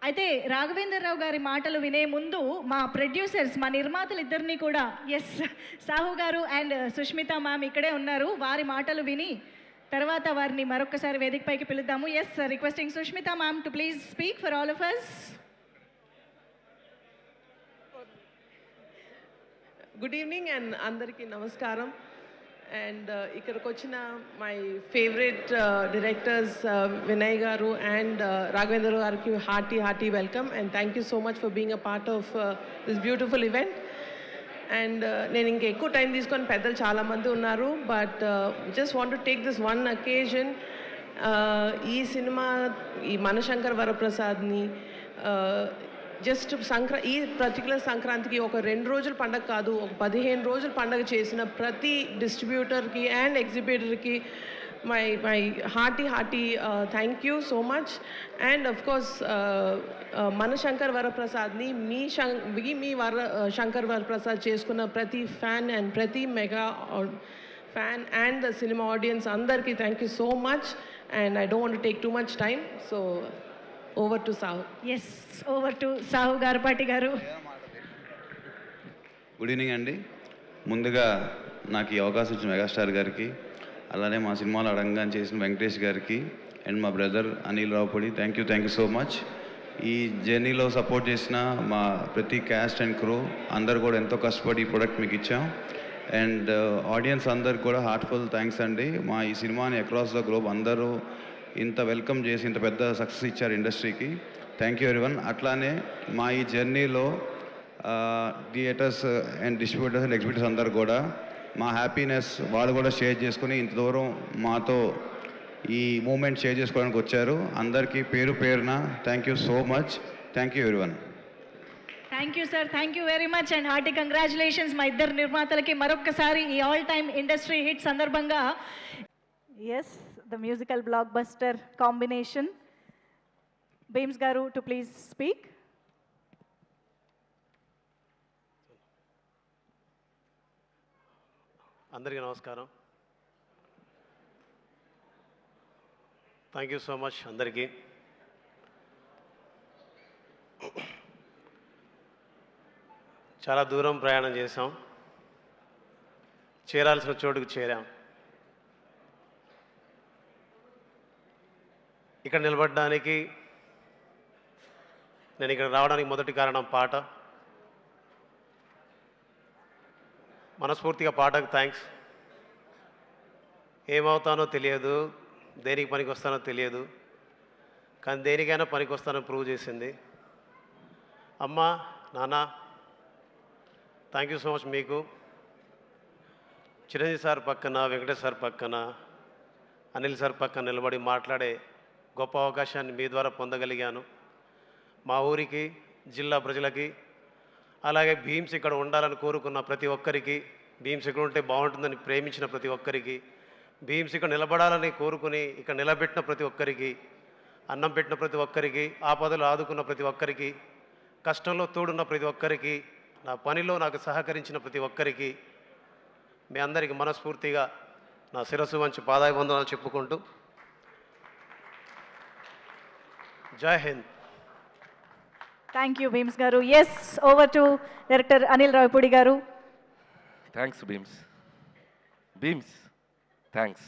అయితే రాఘవేంద్రరావు గారి మాటలు వినే ముందు మా ప్రొడ్యూసర్స్, మా నిర్మాతలు ఇద్దరిని కూడా సాహు గారు అండ్ సుష్మిత మ్యామ్ ఇక్కడే ఉన్నారు. వారి మాటలు విని తర్వాత వారిని మరొకసారి వేదికపైకి పిలుద్దాము. Requesting Sushmita ma'am to please speak for all of us. Good evening and అందరికీ నమస్కారం. అండ్ ఇక్కడికి వచ్చిన మై ఫేవరెట్ డైరెక్టర్స్ వినయ్ గారు అండ్ రాఘవేంద్ర గారికి hearty welcome and thank you so much for being a part of this beautiful event. And నేను ఇంకా ఎక్కువ time తీసుకొని పెద్దలు చాలామంది ఉన్నారు, but just want to take this one అకేజన్. ఈ సినిమా ఈ మనశంకర్ వరప్రసాద్ని జస్ట్ ఈ పర్టికులర్ సంక్రాంతికి ఒక 2 రోజుల పండగ కాదు, ఒక 15 రోజుల పండగ చేసిన ప్రతి డిస్ట్రిబ్యూటర్కి అండ్ ఎగ్జిబిటర్కి my hearty thank you so much. And of course మనశంకర్ వరప్రసాద్ని మీ శంకర్ వరప్రసాద్ చేసుకున్న ప్రతి ఫ్యాన్ అండ్ ప్రతి mega fan and the cinema audience అందరికీ thank you so much. And I don't want to take too much time, so over to Sahu. Over to Sahu Garapati garu. Good evening అండి. ముందుగా నాకు ఈ అవకాశం ఇచ్చిన మెగాస్టార్ గారికి, అలానే మా సినిమాలో అడంగాన్ని చేసిన వెంకటేష్ గారికి అండ్ మా brother Anil Ravipudi thank you so much. ఈ జర్నీలో సపోర్ట్ చేసిన మా ప్రతి క్యాస్ట్ అండ్ క్రూ అందరు కూడా ఎంతో కష్టపడి ఈ ప్రోడక్ట్ మీకు ఇచ్చాం. అండ్ ఆడియన్స్ అందరికి కూడా హార్ట్ఫుల్ థ్యాంక్స్ అండి. మా ఈ సినిమాని అక్రాస్ ద గ్లోబ్ అందరూ ఇంత వెల్కమ్ చేసి ఇంత పెద్ద సక్సెస్ ఇచ్చారు ఇండస్ట్రీకి. Thank you everyone. అట్లానే మా ఈ జర్నీలో theatres and distributors and exhibitors అందరు కూడా మా హ్యాపీనెస్ వాళ్ళు కూడా షేర్ చేసుకుని ఇంత దూరం మాతో ఈ మూమెంట్ షేర్ చేసుకోవడానికి వచ్చారు. అందరికీ పేరు పేరున thank you so much. Thank you everyone. Thank you sir, thank you very much and hearty congratulations మా ఇద్దరు నిర్మాతలకి మరొక్కసారి ఈ ఆల్ టైమ్ ఇండస్ట్రీ హిట్ సందర్భంగా. The musical blockbuster combination. Beams garu to please speak. అందరికీ నమస్కారం. థ్యాంక్ యూ సో మచ్ అందరికీ. చాలా దూరం ప్రయాణం చేసాం, చేరాల్సిన చోటుకు చేరాం. ఇక్కడ నిలబడడానికి, నేను ఇక్కడ రావడానికి మొదటి కారణం పాట. మనస్ఫూర్తిగా పాటకు థ్యాంక్స్. ఏమవుతానో తెలియదు, దేనికి పనికి వస్తానో తెలియదు, కానీ దేనికైనా పనికి వస్తానో ప్రూవ్ చేసింది. అమ్మ, నాన్న, థ్యాంక్ యూ సో మచ్. మీకు చిరంజీవి సార్ పక్కన, వెంకటేష్ సార్ పక్కన, అనిల్ సార్ పక్కన నిలబడి మాట్లాడే గొప్ప అవకాశాన్ని మీ ద్వారా పొందగలిగాను. మా ఊరికి, జిల్లా ప్రజలకి, అలాగే భీమ్స్ ఇక్కడ ఉండాలని కోరుకున్న ప్రతి ఒక్కరికి, భీమ్స్ ఇక్కడ ఉంటే బాగుంటుందని ప్రేమించిన ప్రతి ఒక్కరికి, భీమ్స్ ఇక్కడ నిలబడాలని కోరుకుని ఇక్కడ నిలబెట్టిన ప్రతి ఒక్కరికి, అన్నం పెట్టిన ప్రతి ఒక్కరికి, ఆపదలు ఆదుకున్న ప్రతి ఒక్కరికి, కష్టంలో తోడున్న ప్రతి ఒక్కరికి, నా పనిలో నాకు సహకరించిన ప్రతి ఒక్కరికి, మీ అందరికీ మనస్ఫూర్తిగా నా శిరస్సు వంచి పాదాభివందనాలు చెప్పుకుంటూ జై హింద్. థ్యాంక్ యూ భీమ్స్ గారు. Over to director Anil Ravipudi గారు. థ్యాంక్స్ భీమ్స్. థ్యాంక్స్.